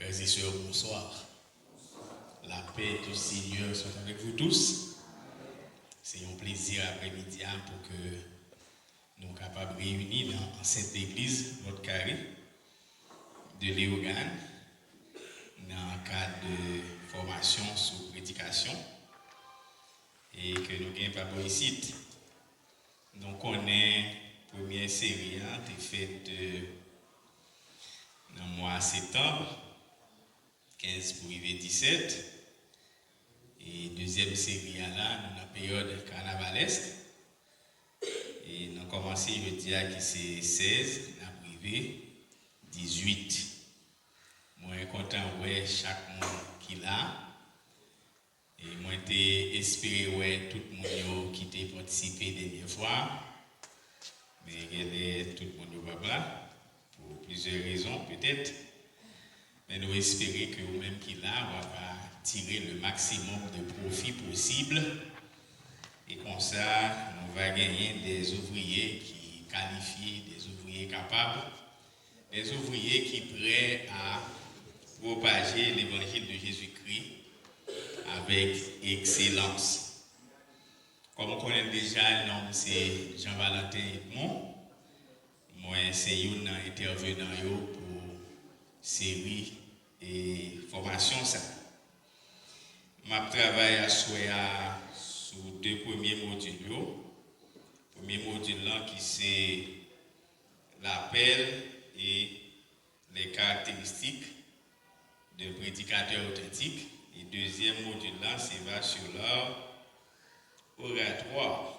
Frères et sœurs, bonsoir. La paix du Seigneur soit avec vous tous. C'est un plaisir après-midi pour que nous soyons capables de réunir dans cette église, notre carré, de Léogane, dans le cadre de formation sur prédication, et que nous avons pas ici. Donc, on est première série qui est faite dans le mois de septembre, 15 pour arriver 17. Et deuxième série là, dans la période carnavalesque. Et nous avons commencé, je dirais que c'est 16, nous avons arrivé 18. Moi, je suis content de voir chaque monde qui est là. Et moi, j'ai espéré voir tout le monde qui a participé la dernière fois. Mais tout le monde n'est pas là, pour plusieurs raisons peut-être. Mais nous espérons que vous-même qui est là, on va tirer le maximum de profit possible. Et comme ça, on va gagner des ouvriers qui qualifiés, des ouvriers capables, des ouvriers qui sont prêts à propager l'évangile de Jésus-Christ avec excellence. Comme on connaît déjà, le nom c'est Jean-Valentin Edmond. Moi, c'est un intervenant pour série et formation. Ça. Je travaille sur deux premiers modules. Le premier module là, qui c'est l'appel et les caractéristiques de prédicateur authentique. Et le deuxième module là, c'est va sur l'oratoire.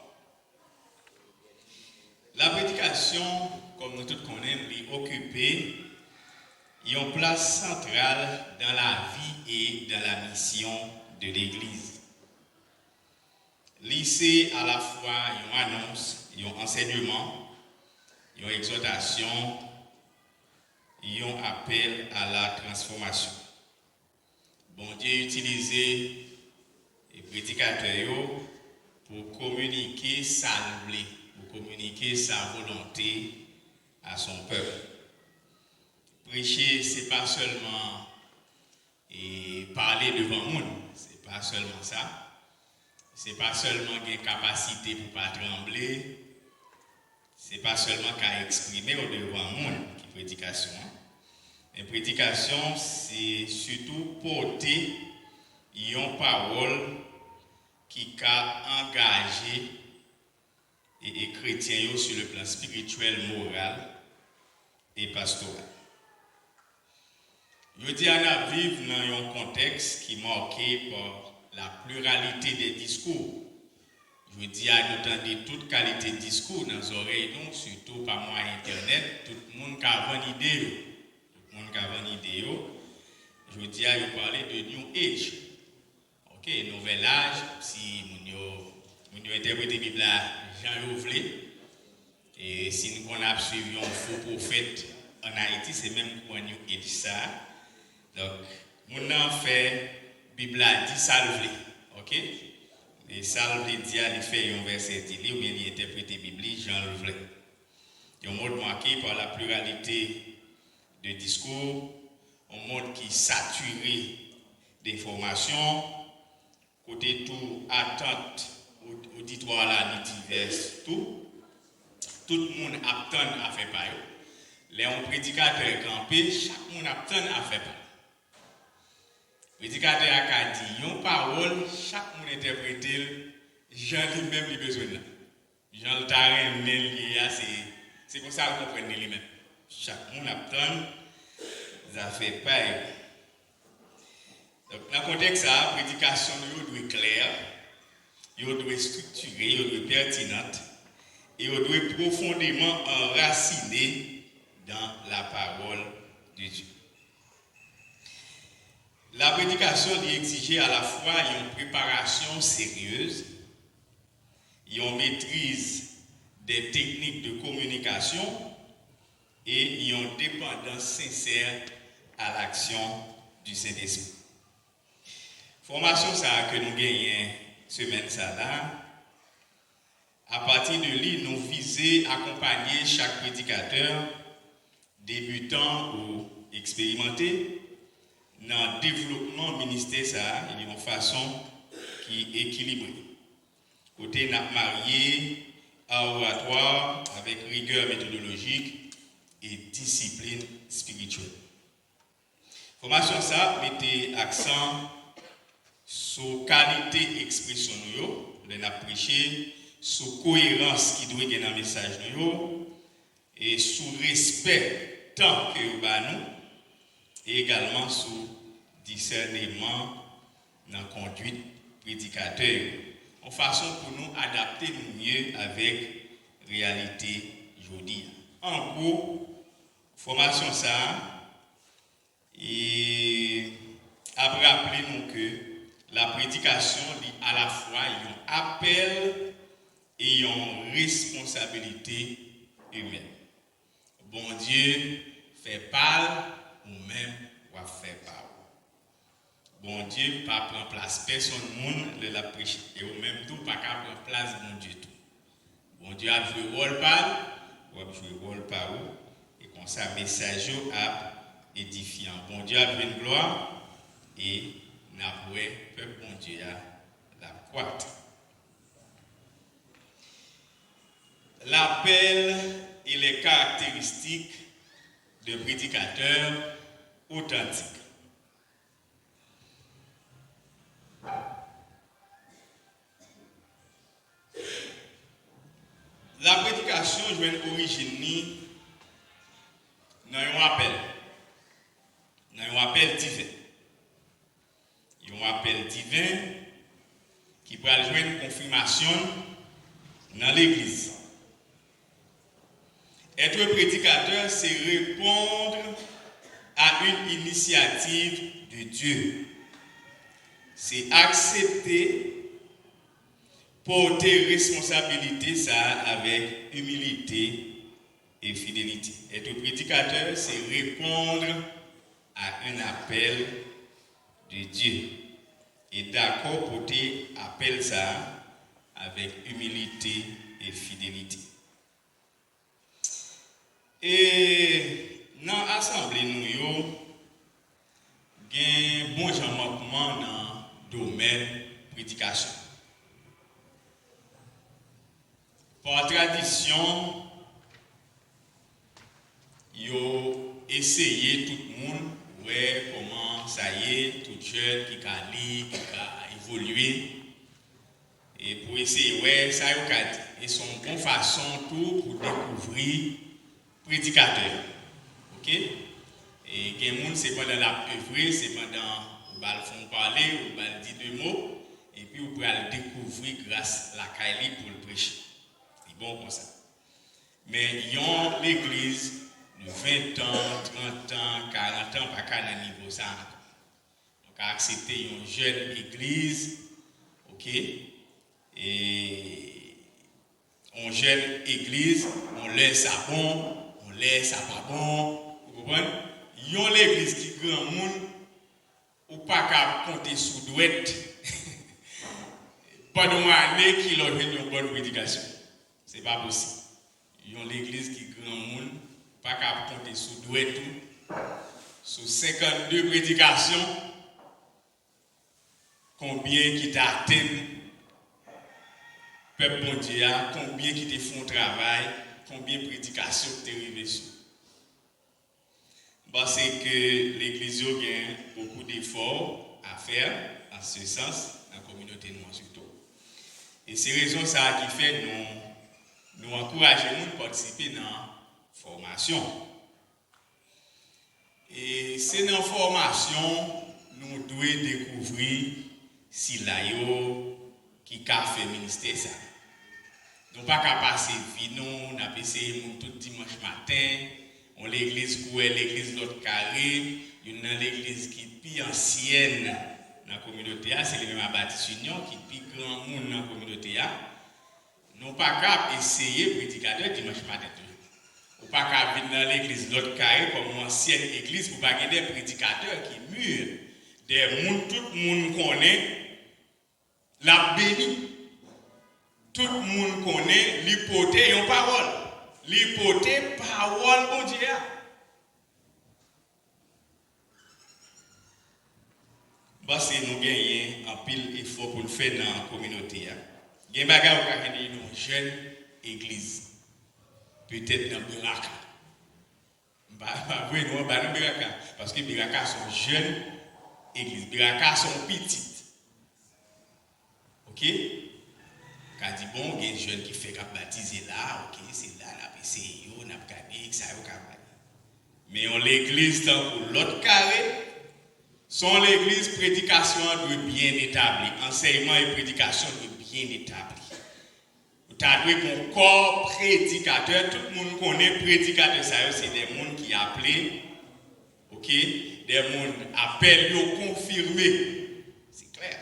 La prédication, comme nous tous connaissons, est occupée une place centrale dans la vie et dans la mission de l'Église. Lycée à la fois une annonce, un enseignement, une exhortation, un appel à la transformation. Bon Dieu utilisé les prédicateurs pour communiquer sa volonté, pour communiquer sa volonté à son peuple. Prêcher, ce n'est pas seulement parler devant le monde, ce n'est pas seulement ça. Ce n'est pas seulement une capacité pour ne pas trembler, ce n'est pas seulement qu'à exprimer devant le monde qui est prédication. Mais prédication, c'est surtout porter une parole qui a engagé les chrétiens sur le plan spirituel, moral et pastoral. Je dis à vivre dans un contexte qui est marqué par la pluralité des discours. Je dis à nous entendre toute qualité de discours dans les oreilles, non, surtout par moi Internet, tout le monde qui a une idée. Tout le monde qui a une idée. Je dis à vous parler de New Age. Ok, nouvel âge, si nous interprétons la Bible là, Jean Louvelé. Et si nous avons suivi un faux prophète en Haïti, c'est même pour New Age ça. Donc, nous avons fait Bible dit salvé, ok? Et salvé dit il fait un verset ou bien il interprète la Bible Jean Louvelé. Il y a un monde marqué par la pluralité de discours, un monde qui est saturé d'informations, côté tout attente auditoire là, divers, tout le monde attend à faire pareil. Les prédicateurs campés, chaque monde attend à faire pareil. Prédicateur a dit une parole, chaque monde interprète, Jean lui-même lui besoin là. Jean le taré c'est comme ça qu'on comprend lui-même. Chaque monde attend, ça fait pareil. Donc dans le contexte la prédication doit être claire, doit être structurée, doit être pertinente et doit être profondément enracinée dans la parole de Dieu. La prédication exige à la fois une préparation sérieuse, une maîtrise des techniques de communication et une dépendance sincère à l'action du Saint-Esprit. Formation ça que nous gagnons semaine ça là, à partir de lui, nous visons à accompagner chaque prédicateur, débutant ou expérimenté, dans le développement ministère ça, il y a une façon qui est équilibrée. Côté n'a marié à oratoire avec rigueur méthodologique et discipline spirituelle. Formation ça mettait accent sur qualité expression nous, les n'a prêché, sur cohérence qui doit gagner dans le message nous et sur respect tant que nous et également sur discernement dans la conduite prédicateur. En façon pour nous adapter mieux avec réalité aujourd'hui. En gros, formation ça et après rappeler nous que la prédication est à la fois un appel et une responsabilité humaine. Bon Dieu fait parler ou même va faire parler. Bon Dieu pas prendre place personne monde la prêcher et au même tout pas qu'à prendre place bon Dieu tout. Bon Dieu a joué rôle par ou a joué rôle par où et comme ça message a édifiant. Bon Dieu a une gloire et n'a pas peuple bon Dieu a la croître. L'appel et les caractéristiques de prédicateurs authentiques. La prédication joue une origine dans un appel divin. Un appel divin qui peut jouer une confirmation dans l'église. Être prédicateur, c'est répondre à une initiative de Dieu. C'est accepter, porter responsabilité ça avec humilité et fidélité. Être prédicateur, c'est répondre à un appel de Dieu. Et d'accord porter appel ça avec humilité et fidélité. Et dans l'assemblée, nous avons un bon manquement dans le domaine de prédication. Par tradition, ils ont essayé tout le monde, ouais, comment ça y est, tout jeune qui a lire, qui a évolué. Et pour essayer, ouais, ça y est, et son bonne façon tout pour découvrir prédicateur. Ok? Et quelqu'un monde c'est pendant la œuvre, c'est pendant vous le font parler, vous le dire deux mots, et puis vous pouvez le découvrir grâce à la Kaili pour le prêcher. C'est bon comme ça. Mais il y a l'église de 20 ans, 30 ans, 40 ans, pas qu'à un niveau ça. Donc à accepter une jeune église, ok? Et une jeune église, on laisse ça bon. On laisse ça pas bon, vous comprenez? Il y a l'église qui est grand monde, ou pas qu'à compter sous douette, pendant l'année qui leur donne une bonne prédication. Ce n'est pas possible. Il y a l'église qui est grand monde, pas qu'à compter sous douette, sur 52 prédications, combien qui t'atteignent, peuple bon Dieu, combien qui te font travail. Combien de prédications tu es arrivé sur? C'est que l'Église a beaucoup d'efforts à faire en ce sens, dans la communauté noire surtout. Et c'est raison ça qui fait nous encourager à participer dans la formation. Et c'est dans la formation nous devons découvrir si l'aïo qui a fait ministère ça. Nous pas qu'à passer vite, nous avons essayé tout dimanche matin, on l'église couée, l'église l'autre carré, il y a l'église qui est plus ancienne dans la communauté, c'est le même baptiste union qui est plus grand monde dans la communauté. Nous pas qu'à essayer prédicateur dimanche matin. Nous pas qu'à venir dans l'église l'autre carré comme une ancienne église pour pas des prédicateurs qui mûrent, des monde, tout le monde connaît la béni. Tout le monde connaît l'hypothèse en parole. L'hypothèse parole, bon Dieu. pense que nous gagnons un pile effort pour le faire dans la communauté. Il y a des bagages qui une jeune église. Peut-être dans Biraka. Oui, nous, dans Biraka. Parce que Biraka sont jeunes églises. Biraka sont petites. Ok? Quand dit bon, il y a des jeunes qui font baptiser là, ok, c'est là, la PCI, on a gagné, ça y est, mais on l'église dans l'autre carré, sont l'église, prédication doit bien établie, enseignement et prédication doit bien établie. Tu as un corps prédicateur, tout le monde connaît prédicateur, ça c'est des gens qui appellent, ok, des gens appellent confirmés, c'est clair.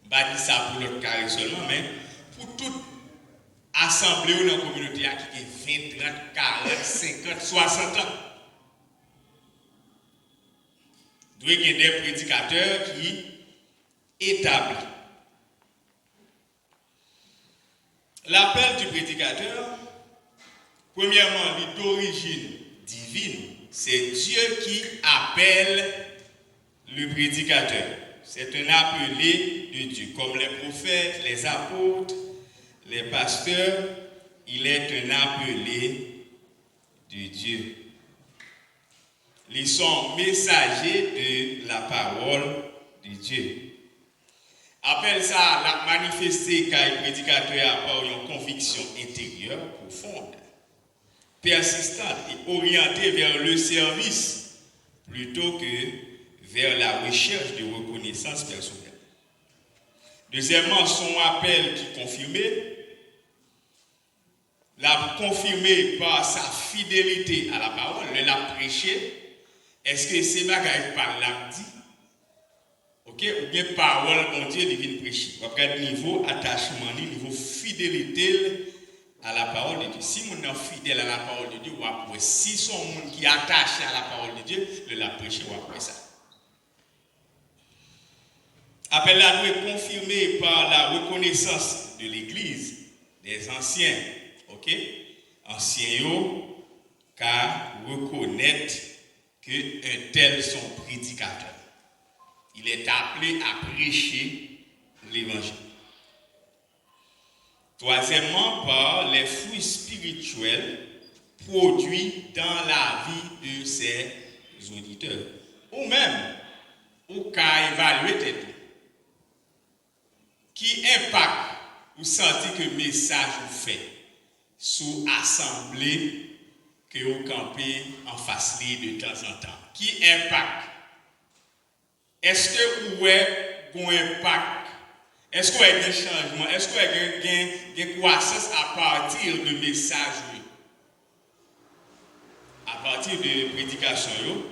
Je ne vais pas dire ça pour l'autre carré seulement, mais pour toute assemblée ou dans la communauté qui a 20, 30, 40, 50, 60 ans. Il doit y avoir des prédicateurs qui établissent. L'appel du prédicateur, premièrement, il est d'origine divine. C'est Dieu qui appelle le prédicateur. C'est un appelé de Dieu. Comme les prophètes, les apôtres, les pasteurs, il est un appelé de Dieu. Ils sont messagers de la parole de Dieu. Appelle ça la manifester car le prédicateur a par une conviction intérieure profonde, persistante et orientée vers le service plutôt que vers la recherche de reconnaissance personnelle. Deuxièmement, son appel qui est confirmé, l'a confirmé par sa fidélité à la parole, l'a prêché. Est-ce que c'est bagaille par l'a dit? Ok, ou bien parole, bon Dieu, divine prêcher. On regarde niveau attachement, niveau fidélité à la parole de Dieu. Si on est fidèle à la parole de Dieu, ou si son monde qui est attaché à la parole de Dieu, le la prêcher ou après ça. Appel là nous est confirmé par la reconnaissance de l'Église, des anciens, ok, anciens yo, car reconnaître qu'un tel sont prédicateurs. Il est appelé à prêcher l'évangile. Troisièmement, par les fruits spirituels produits dans la vie de ses auditeurs. Ou même, au cas évaluer tête. Qui impact ou senti que le message vous fait sous assemblée que vous campez en face de temps en temps. Qui impact? Est-ce que vous avez un impact? Est-ce que vous avez un changement? Est-ce que vous avez une croissance à partir de messages? À partir de prédication,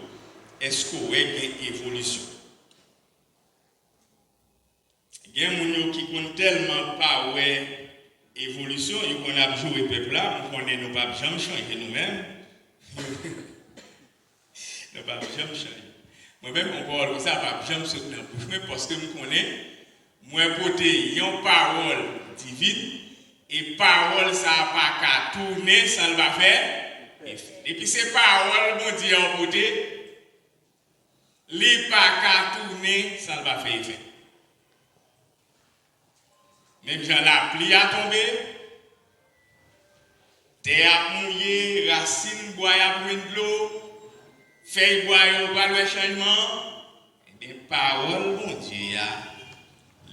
est-ce que vous avez une évolution? Il y a des gens qui ne tellement pas évolution, ils ont joué peuple là, nous ne pas jamais changer nous-mêmes. Nous ne pas jamais changer. Moi-même, on parle comme ça, pas jamais sauter dans la bouche, parce que nous connaissons, moi, côté, une parole divine, et parole, ça n'a pas qu'à tourner, ça ne va faire. Et puis, ces paroles, mon Dieu, en côté, les pas qu'à tourner, ça ne va faire effet. Même si la pluie a tombé, terre a mouillé, racines bois a pris de l'eau, feuilles bois a pas le changement, et des paroles, mon Dieu,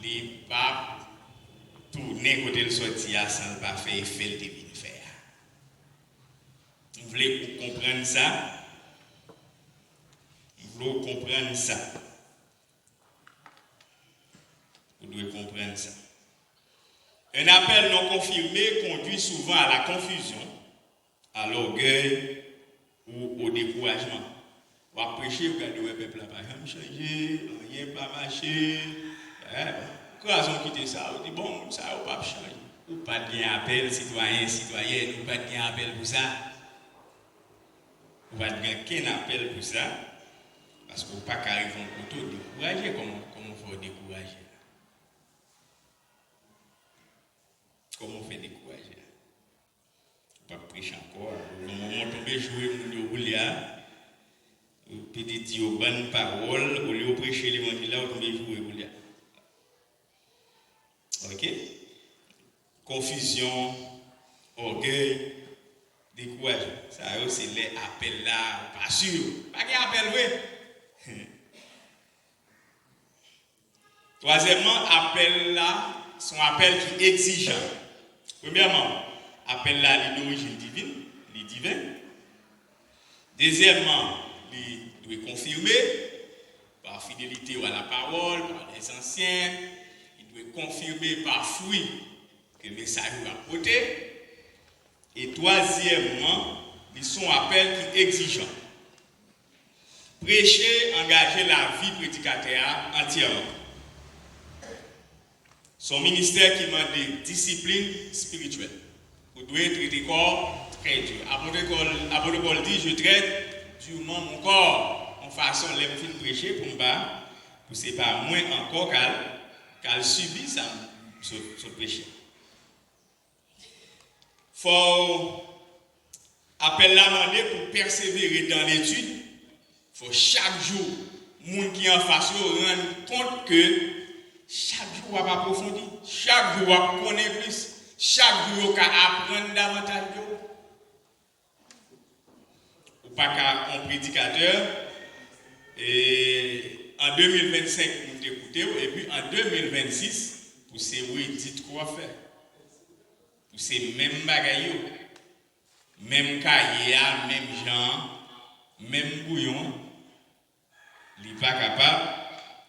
les pas tourner côté le sorti, ça ne va pas faire effet le devine faire. Vous voulez comprendre ça? Vous voulez comprendre ça? Vous devez comprendre ça. Un appel non confirmé conduit souvent à la confusion, à l'orgueil ou au découragement. On va prêcher, vous regardez, le peuple n'a pas changé, rien n'a pas marché. Quand ils ont quitté ça, on dit bon, ça n'a pas changé. Ou pas de bien appel, citoyen, citoyenne, ou pas de bien appel pour ça. Ou pas de bien qu'un appel pour ça. Parce qu'on ne peut pas arriver en couteau, décourager, comment il faut décourager? Comment on fait décourager? On ne peut pas prêcher encore. Au moment où on tombe jouer, on roule là. peut-être dire aux bonnes paroles, au lieu de prêcher l'évangile là, on tombe jouer pour là. Ok? Confusion, orgueil, découragement. Ça c'est les appels là, pas sûr. Pas qu'il appel oui. Troisièmement, appel là, son appel qui est exigeant. Premièrement, appel là, il est d'origine divine, il est divin. Deuxièmement, il doit confirmer par fidélité à la parole, par les anciens. Il doit confirmer par fruit que le message va porter. Et troisièmement, ils sont appel qui est exigeant. Prêcher, engager la vie prédicateur entièrement. Son ministère qui demande des disciplines spirituelles. Vous devez traiter le corps très dur. Apôtre Paul dit, je traite durement mon corps en façon de me prêcher pour me battre, pour ce n'est pas moins encore qu'elle subit ça, ce péché. Il faut appeler la demander pour persévérer dans l'étude. Il faut chaque jour, les gens qui en face se rendent compte que chaque jour, on va approfondir. Chaque jour, on va connaître plus. Chaque jour, on va apprendre davantage. Ou pas qu'un prédicateur. Et en 2025, nous t'écoutons. Et puis en 2026, pour ces oui, dites quoi faire. Pour ces mêmes bagailles, même cahier, même gens, même bouillon, il n'est pas capable.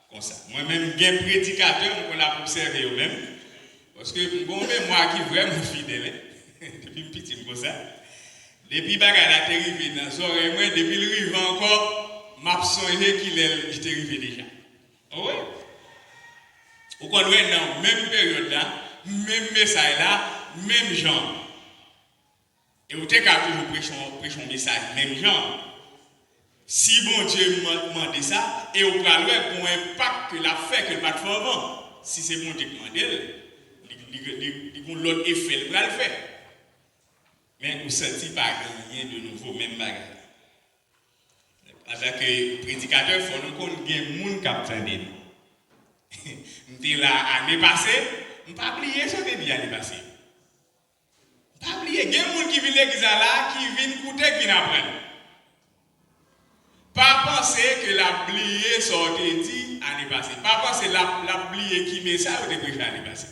Comme ça. Moi-même, j'ai un prédicateur, on l'a observé eux-mêmes. Parce que bon, même moi qui est vraiment fidèle, depuis petit comme ça, depuis que la arrivé dans son oreille, moi, depuis le rive encore, m'a songé qu'il est arrivé déjà. Oui. Vous connaissez dans la même période là, même message là, même genre. Et vous avez toujours prêché un message, même genre. Si bon Dieu m'a demandé ça, et au plan pour un impact que l'a fait, que le pas de avant. Si c'est bon Dieu qui m'a demandé, il y a l'autre effet, il va le faire. Mais vous ne sentez pas rien de nouveau, même bagarre. Avec le prédicateur, il faut nous connaître des gens qui attendent nous. Je suis là l'année passée, je ne vais pas oublier ça depuis l'année passée. Je ne vais pas oublier, il y a des gens qui viennent l'église là, qui viennent écouter, qui viennent apprendre. Pas penser que la bliée sortait dit l'année passée. Pas penser la bliée qui met ça ou depuis l'année passée.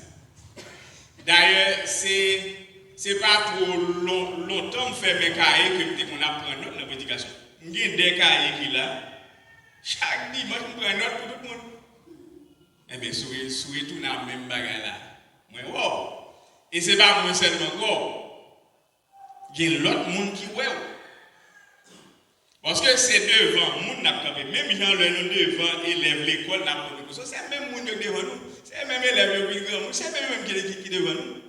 D'ailleurs, c'est pas trop longtemps que faire mes cahiers que qu'on apprend notre dans la prédication. Il y a des cahiers qui là. Chaque dimanche, on prend note pour tout le monde. Eh bien, souris tout dans la même bagarre là. Moi, wow. Et c'est pas moi seulement, wow. Il y a l'autre monde qui ouais. Parce que c'est devant, nous n'a pas même gens nous devant élèves l'école n'a pas c'est même monde devant nous, c'est même élèves qui devant nous, c'est même qui devant nous.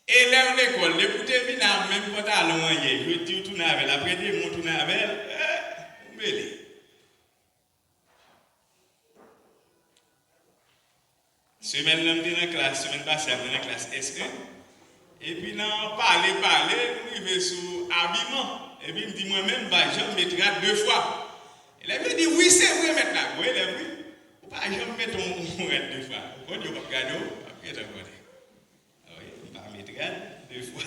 Élèves l'école, écoutez bien même quand allons hier, je dis tout avec la après mon tout avec mêlé. Semaine là dans la classe, semaine passée dans la classe S1 et puis non parler, nous arriver sur habillement. Et puis il me dit moi-même, je mettrai 2 fois. Et là, il me dit oui, c'est vrai, maintenant. Oui, il oui. Ou pas, je me mets ton 2 fois. Quand tu vas regarder, après tu vas regarder. Oui, il va mettre 2 fois.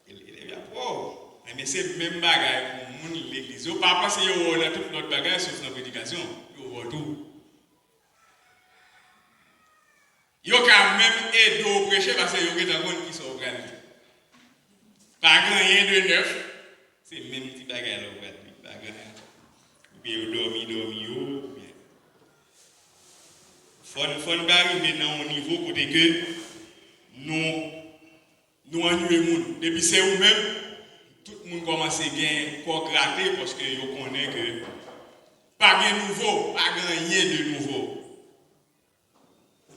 Il est bien pro. Mais c'est le même bagage pour l'église. Il ne pas penser qu'on a tout notre bagage sauf notre prédication. Il voit tout. Il y a quand même aidé au prêcher parce qu'il y a des gens qui sont au gratuit. Pas rien de neuf. C'est même petit bagage là. Pas grand. Ou bien dormi. Faut arriver dans un niveau côté que nous ennuyons. Depuis c'est vous-même, tout le monde commence à bien gratter parce que vous connaissez que pas de nouveau, pas rien de nouveau.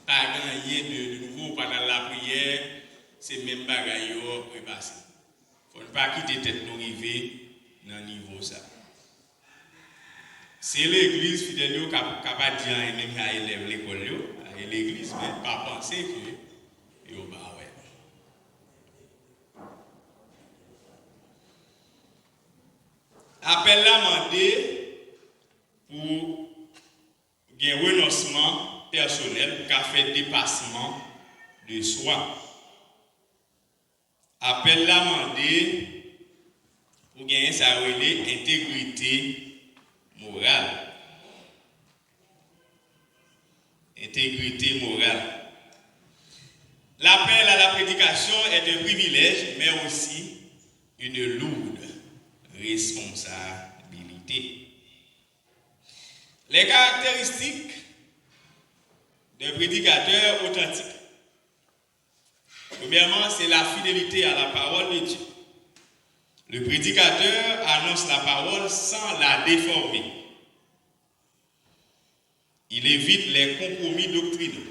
Pas rien de nouveau pendant la prière, c'est même bagage qui est passé. Il ne faut pas quitter tête nous arriver dans le niveau ça. C'est l'église fidèle qui n'a pas dit même à élève l'école, à l'église, mais pas penser que yo bah ouais. Appel là mandé pour un renoncement personnel pour faire dépassement de soi. Appel là mandé pour gagner sa intégrité morale. Intégrité morale. L'appel à la prédication est un privilège, mais aussi une lourde responsabilité. Les caractéristiques d'un prédicateur authentique. Premièrement, c'est la fidélité à la parole de Dieu. Le prédicateur annonce la parole sans la déformer. Il évite les compromis doctrinaux.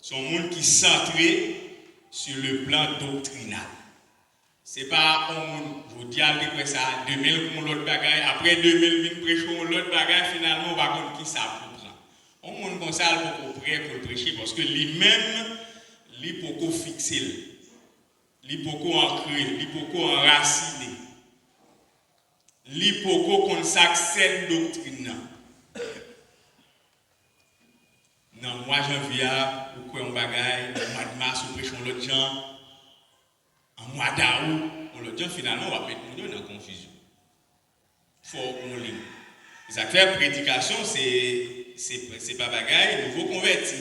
C'est un monde qui est centré sur le plan doctrinal. Ce n'est pas un monde, je vous dis, après ça, 2000 pour l'autre bagaille, après 2000, prêchons l'autre bagaille, finalement, on va voir qui ça comprend. On monde comme ça, pour prêcher pour le prêcher, parce que lui-même, il peut fixer, il peut ancrer, il peut enraciner, il peut consacrer doctrine. Non, moi, janvier, ou quoi on bagaille, au mois de mars, on prêchons l'autre gens, en mois d'août, on l'autre gens, finalement, on va mettre nous dans la confusion. Il faut qu'on lit. Les acteurs de prédication, c'est pas bagaille, nouveau converti.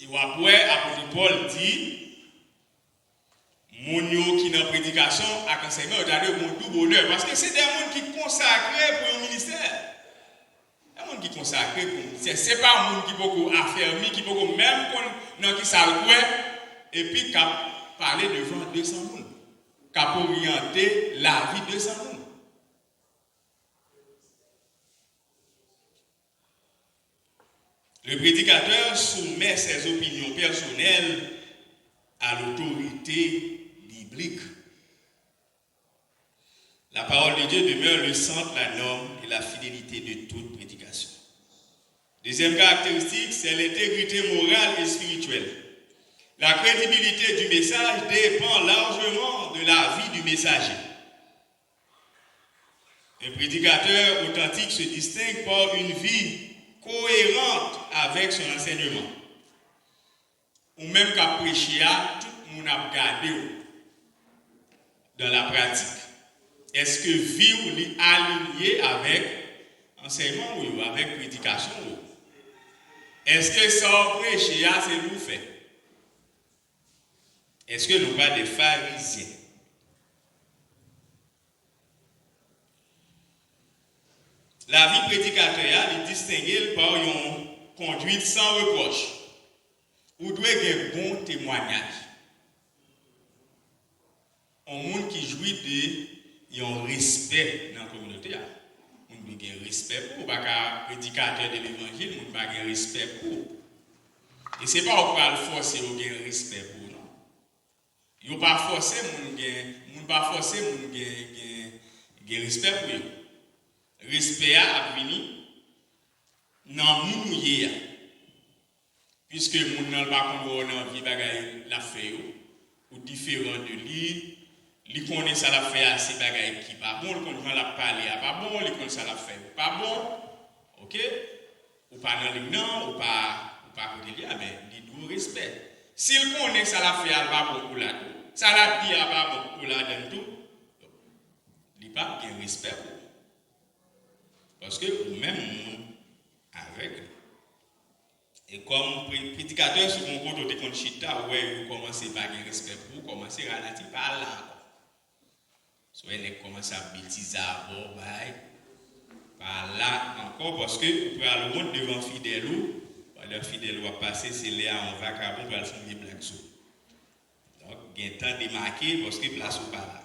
Et après, apôtre Paul dit, mon yo qui dans la prédication, à conseiller, regardez mon tout bonheur, parce que c'est des gens qui consacrés pour un ministère. Il y a des gens qui consacrés pour un ministère. Ce n'est pas un monde qui peut affermi, qui peut même dans qui ça le et puis qui parler devant 200 personnes, qui orienter la vie de 200 personnes. Le prédicateur soumet ses opinions personnelles à l'autorité biblique. La parole de Dieu demeure le centre, la norme et la fidélité de toute prédication. Deuxième caractéristique, c'est l'intégrité morale et spirituelle. La crédibilité du message dépend largement de la vie du messager. Un prédicateur authentique se distingue par une vie cohérente avec son enseignement. Ou même qu'à prêcher, tout le monde a regardé dans la pratique. Est-ce que vie ou est alignée avec enseignement ou avec prédication? Est-ce que ça prêcher, c'est nous fait? Est-ce que nous pas des pharisiens? La vie prédicatoriale est distinguée par une conduite sans reproche. Ou doit avoir un bon témoignage. Un monde qui jouit d'un respect dans la communauté. On doit avoir un respect pour. Pas qu'un prédicateur de l'évangile, on doit avoir un respect pour. Et ce n'est pas pour le forcer, on doit avoir un respect pour. Non. Il ne faut pas forcer, on doit avoir un respect pour. Respect a venu dans le monde, puisque le monde n'a pas envie de la faire, ou différent de lui, il connaît ça la faire assez bagaille qui pas bon, il connaît la parler pas bon, il connaît ça la faire pas bon, ok? Ou pas dans le non, ou pas côté là, mais il doit respect. S'il connaît ça la faire pas bon pour la tout, ça la dit pas bon pour la donne tout, il pas bien respect pour. Parce que même avec, et comme prédicateur sur mon côté de chita, ouais, vous commencez par un respect pour, commencez à ralentir par là. Soit vous commencez à bêtiser par là encore, parce que vous pouvez aller loin devant fidèle ou, le fidèle va passer, c'est là en vacabon pour aller faire des blagues. Donc, il y a un temps démarqué parce que place ou pas là.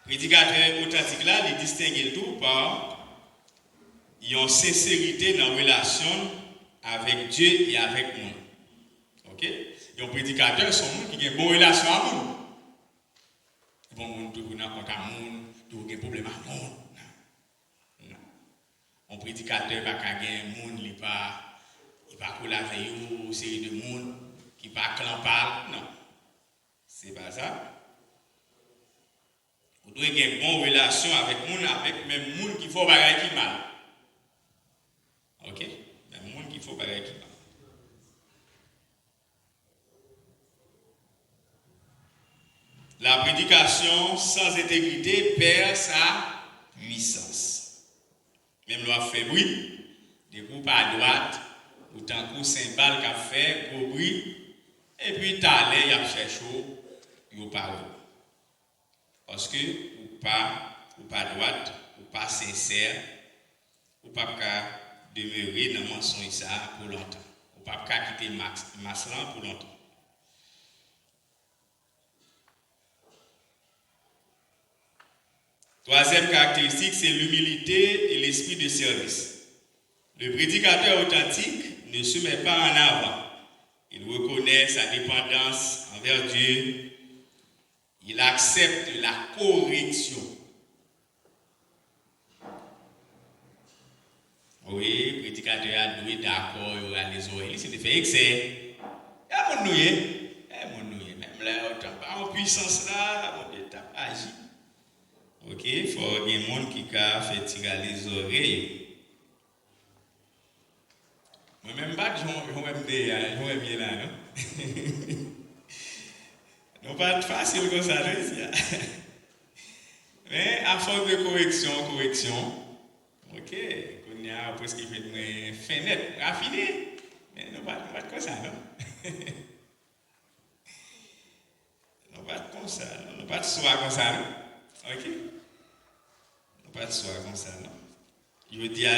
Prédicateur authentique là, il distingue tout par une sincérité dans la relation avec Dieu et avec nous. Ok? Un prédicateur, c'est un monde qui a une bonne relation avec nous. Bon, monde tout n'a pas de monde, tout a problème avec nous. Non. Un prédicateur pas gagner un monde, il pas collaborer une série de monde qui pas clampal, non. C'est pas ça. Vous devez avoir une bonne relation avec les gens, avec même les gens qui font bagaille qui mal. Ok? Même les gens qui font bagaille qui mal. La prédication sans intégrité perd sa puissance. Même l'on fait bruit, des groupes à droite, ou tant que cymbale qui a fait, gros bruit, et puis t'as il y a fait chaud, il pas. Parce que ou pas droite, ou pas sincère, ou pas demeurer dans le mensonge ça pour longtemps. Ou pas quitter Maslan pour longtemps. Troisième caractéristique, c'est l'humilité et l'esprit de service. Le prédicateur authentique ne se met pas en avant. Il reconnaît sa dépendance envers Dieu. Il accepte la correction. Oui, le prédicateur a doué d'accord, il aura les oreilles. Il fait excès. Il y a mon nouillet. Même là, en puissance là, mon état agit. Ok, il faut qu'il y ait des gens qui a fait tirer les oreilles. Moi-même, je vais bien là, non? Non, pas facile comme ça, je dis. Mais à force de correction, ok, on y a presque fait une fenêtre raffinée. Mais non, pas comme ça, non? Non, pas comme ça, non, pas de soi comme ça, non? Ok? Non, pas de soi comme ça, non? Je veux dire,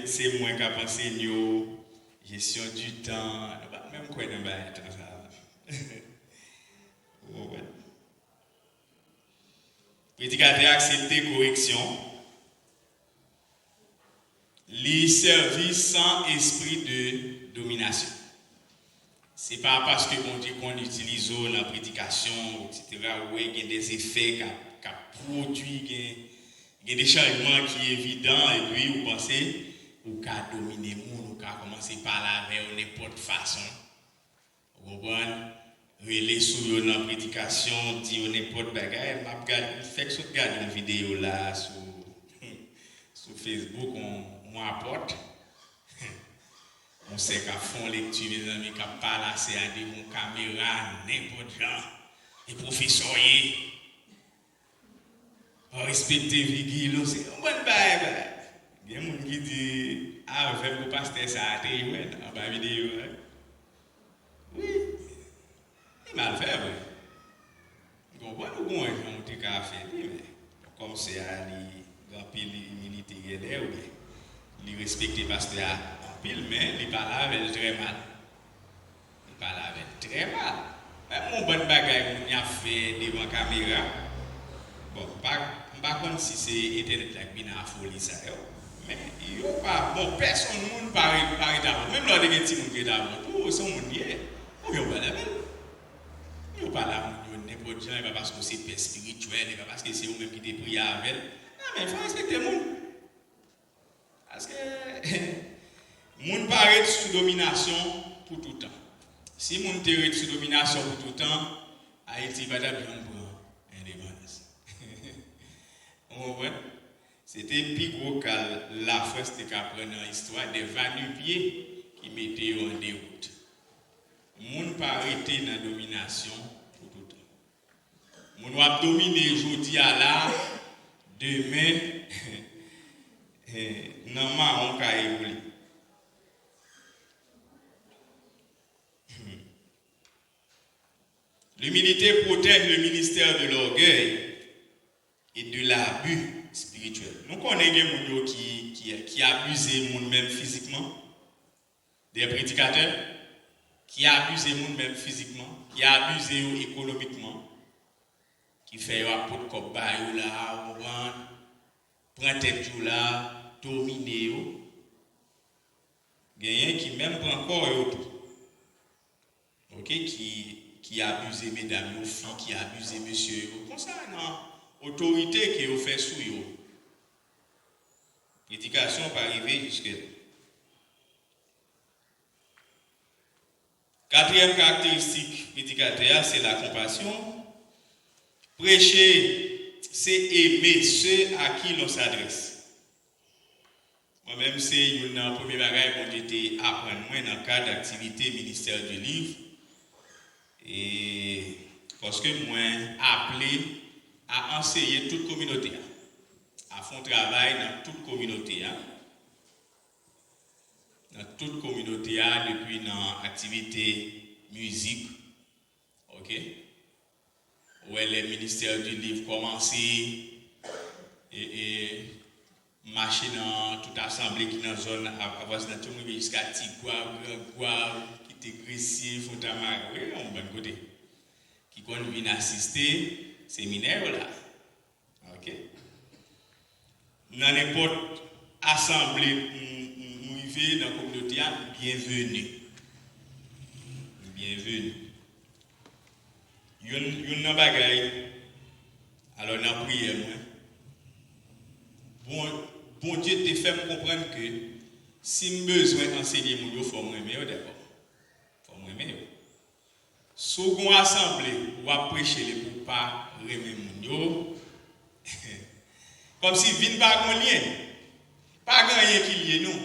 c'est moi qui a pensé nous, gestion du temps, même quoi, non, pas comme ça. Oh, ouais. Prédicateur accepter correction, les services sans esprit de domination. Ce n'est pas parce que on dit qu'on utilise la prédication, etc., où il y a des effets qui produisent, il y a des changements qui sont évidents, et puis vous pensez, ou qu'à dominer le monde, ou qu'à commencer par la avec n'importe façon. Vous comprenez? Relais sur la prédication, dit n'importe bagaille. Je fais que je regarde une vidéo là sur Facebook, on apporte. On sait qu'à fond lecture, mes amis, qu'à parler à des caméras, n'importe genre, et professeurs, respecter Vigil, c'est un bon bail. Il y a des gens qui disent, ah, je vais vous passer ça à télé, en bas vidéo. Oui, il m'a fait, oui. Vous comprenez ou comment on peut faire, mais comme c'est à l'empile militaire, il respecte le pasteur en pile, mais il parle avec très mal. Il parle avec très mal. Même mon bon bagage qu'on a fait devant la caméra, bon, pas comme si c'est Internet qui a folie ça, mais il n'y a pas, bon, personne ne parle d'avant. Même là, il y a des petits gens qui sont d'avant. Tout ce monde y est. Ou bien, voilà, il n'y a pas là, n'importe gens, pas parce que c'est paix spirituel, pas parce que c'est eux-mêmes qui te prient avec. Non, mais il faut respecter le monde. Parce que le monde paraît sous domination pour tout le temps. Si le monde est sous domination pour tout le temps, Haïti va bien pour l'indépendance. Vous comprenez? C'était plus gros que la France qui apprend dans l'histoire des va-nu-pieds qui mettaient en déroute. Le monde paraît dans la domination pour tout le temps. Le monde va dominer aujourd'hui à là, demain, non, on va évoluer. L'humilité protège le ministère de l'orgueil et de l'abus spirituel. Nous connaissons des gens qui abusent le monde même physiquement, des prédicateurs qui abusent le monde même physiquement, qui abusent économiquement, qui font un peu de cop là, prend tête là, dominer. Il y a qui même prend encore ok, qui abuse mesdames, filles, qui abuse monsieur, comme ça, non, autorité qui est fait sous eux. L'éducation peut arriver jusque-là. Quatrième caractéristique prédicateur, c'est la compassion. Prêcher c'est aimer ceux à qui l'on s'adresse. Moi-même, c'est une première bagaille que j'étais apprendre moi dans le cadre d'activité ministère du livre. Et parce que moi, appelé à enseigner toute communauté, à faire un travail dans toute communauté. Dans toute communauté, depuis dans l'activité musique. OK? Où les ministères du livre commencé et marcher dans toute assemblée qui est dans la zone avant de tout le monde jusqu'à Tigouave, Gouave, qui était Gressier, Fontamar, oui, on bon côté. Qui vient assister séminaire là. OK? Dans n'importe assemblée, nous dans la communauté, bienvenue. Bienvenue. Yon nan bagay, alors nan prière moi. Bon Dieu te fait me comprendre que si je besoin d'enseigner mon yo, faut m'aimer d'abord. Faut m'aimer. Sous une assemblée, ou à prêcher les pour pas remettre mon yo. Comme si vin pas gon lien. Pas rien qui lie nous.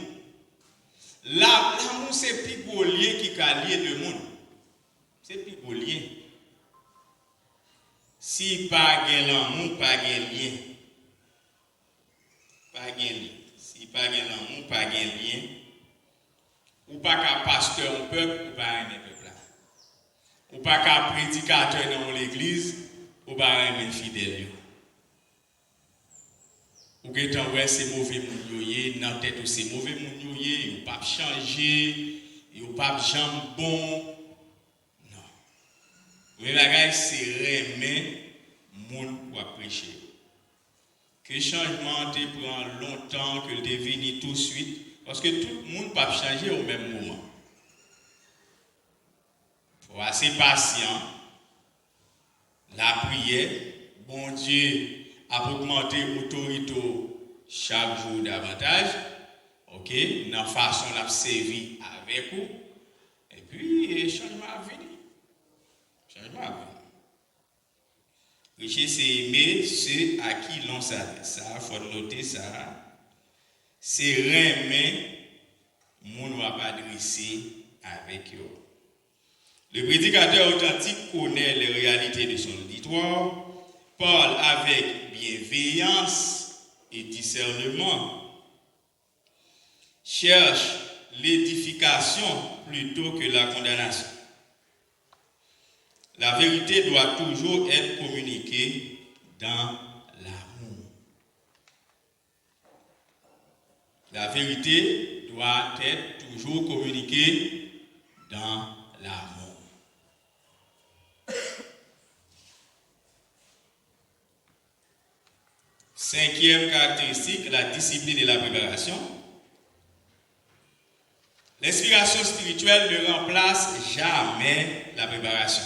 L'amour c'est plus gros lien qui ka lié de monde. C'est plus gros lien. Si pas gen l'amour, pas gen lien. Pas gen lien. Si pas gen l'amour, pas gen lien. Ou pas qu'un pasteur au peuple, ou pas un peuple là. Ou pas qu'un prédicateur dans l'église, ou pas un fidèle. Ou que tant ouais c'est mauvais moun yoye, dans tête ou c'est mauvais moun yoye, ou pas changer, ou pas jambe bon. Le bagage c'est remettre moun pour prêcher. Que changement te prend longtemps, que le devine tout de suite, parce que tout le monde ne peut pas changer au même moment. Il faut être assez patient. La prière, bon Dieu a augmenté l'autorité chaque jour davantage. OK, dans la façon de servir avec vous. Et puis, le changement a venu. Richesse, c'est aimer ceux à qui l'on s'adresse. Ça, il faut noter ça. C'est aimer, mon va pas adresser avec eux. Le prédicateur authentique connaît les réalités de son auditoire, parle avec bienveillance et discernement, cherche l'édification plutôt que la condamnation. La vérité doit toujours être communiquée dans l'amour. La vérité doit être toujours communiquée dans l'amour. Cinquième caractéristique, la discipline et la préparation. L'inspiration spirituelle ne remplace jamais la préparation.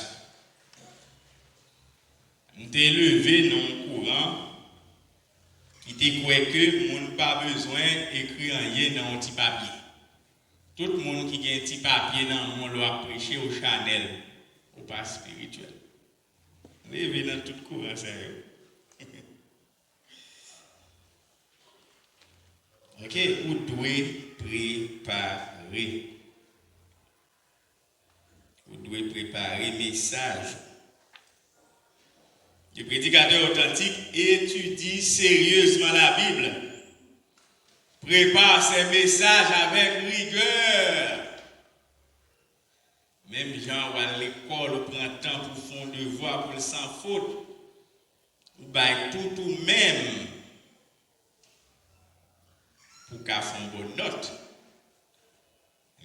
Nous t'es levé dans le courant qui te croit que nous n'avons pas besoin d'écrire rien dans un petit papier. Tout le monde qui a un petit papier dans le monde doit prêcher au Chanel, au pas spirituel. Levé dans tout le courant, sérieux. OK, vous devez préparer. Vous devez préparer message. Le prédicateur authentique étudie sérieusement la Bible. Prépare ses messages avec rigueur. Même gens à l'école, on prend temps pour faire un devoir pour le sans faute. Ou bien tout même. Pour qu'à faire une bonne note.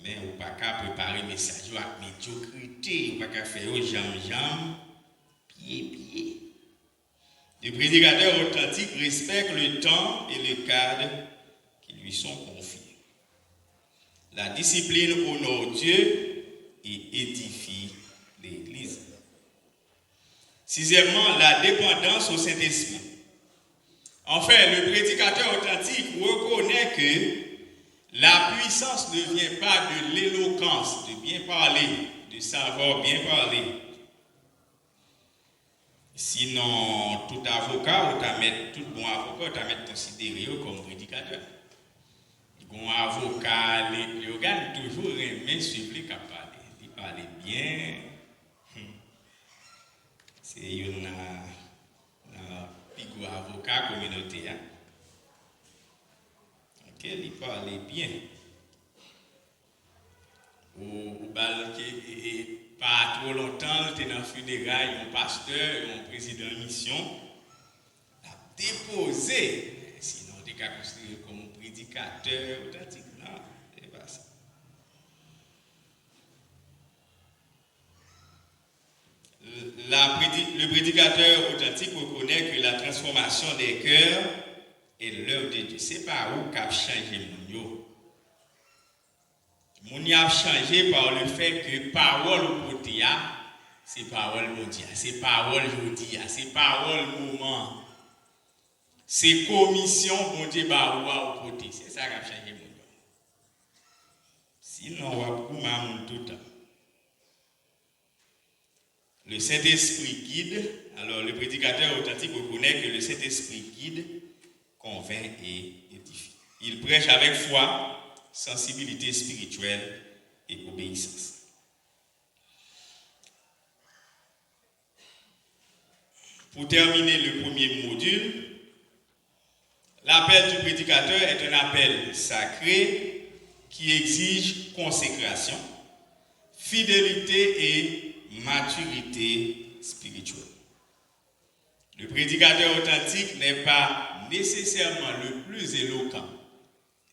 Mais on ne peut pas préparer le message avec médiocrité. On ne peut pas faire jam, pied. Le prédicateur authentique respecte le temps et le cadre qui lui sont confiés. La discipline honore Dieu et édifie l'Église. Sixièmement, la dépendance au Saint-Esprit. Enfin, le prédicateur authentique reconnaît que la puissance ne vient pas de l'éloquence, de bien parler, de savoir bien parler. Sinon, tout avocat, tout bon avocat, tu mettre considéré comme prédicateur. Bon avocat, les organes toujours aimé suivre les capables. Il parle bien. C'est un plus avocat communautaire. Ok, il parle bien. Ou qui pas trop longtemps, tu es dans le funérail, un pasteur, un président de mission, a déposé. Sinon, tu es considéré comme un prédicateur authentique. Non, c'est pas ça. Le prédicateur authentique reconnaît que la transformation des cœurs est l'œuvre de Dieu. C'est pas où qu'a changé mon yo. Mon a changé par le fait que parole au côté, c'est parole mondiale, c'est parole jeudi, c'est parole moment. C'est commission bon Dieu baroua au côté. C'est ça qui a changé mon yo. Sinon, on va couper tout le temps. Le Saint-Esprit guide. Alors, le prédicateur authentique reconnaît que le Saint-Esprit guide, convainc et édifie. Il prêche avec foi, sensibilité spirituelle et obéissance. Pour terminer le premier module, l'appel du prédicateur est un appel sacré qui exige consécration, fidélité et maturité spirituelle. Le prédicateur authentique n'est pas nécessairement le plus éloquent.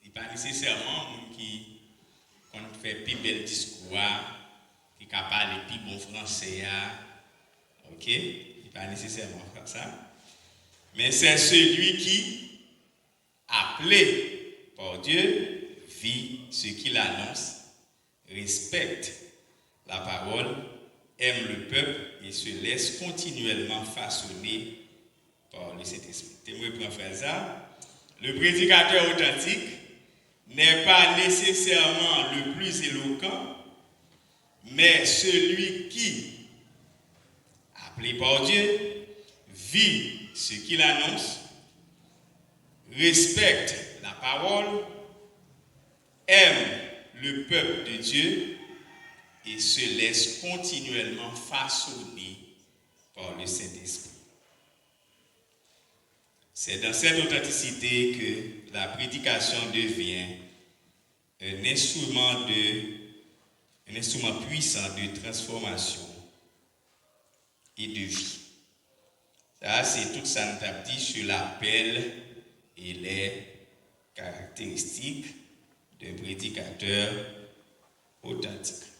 Il n'est pas nécessairement un qui fait plus bel discours, qui parle plus bon français. Ok? Il n'est pas nécessairement comme ça. Mais c'est celui qui, appelé par Dieu, vit ce qu'il annonce, respecte la parole, aime le peuple et se laisse continuellement façonner par le Saint-Esprit. Témoin pour faire ça. Le prédicateur authentique n'est pas nécessairement le plus éloquent, mais celui qui, appelé par Dieu, vit ce qu'il annonce, respecte la parole, aime le peuple de Dieu et se laisse continuellement façonner par le Saint-Esprit. C'est dans cette authenticité que la prédication devient un instrument puissant de transformation et de vie. Ça, c'est tout ça nous a dit sur l'appel et les caractéristiques d'un prédicateur authentique.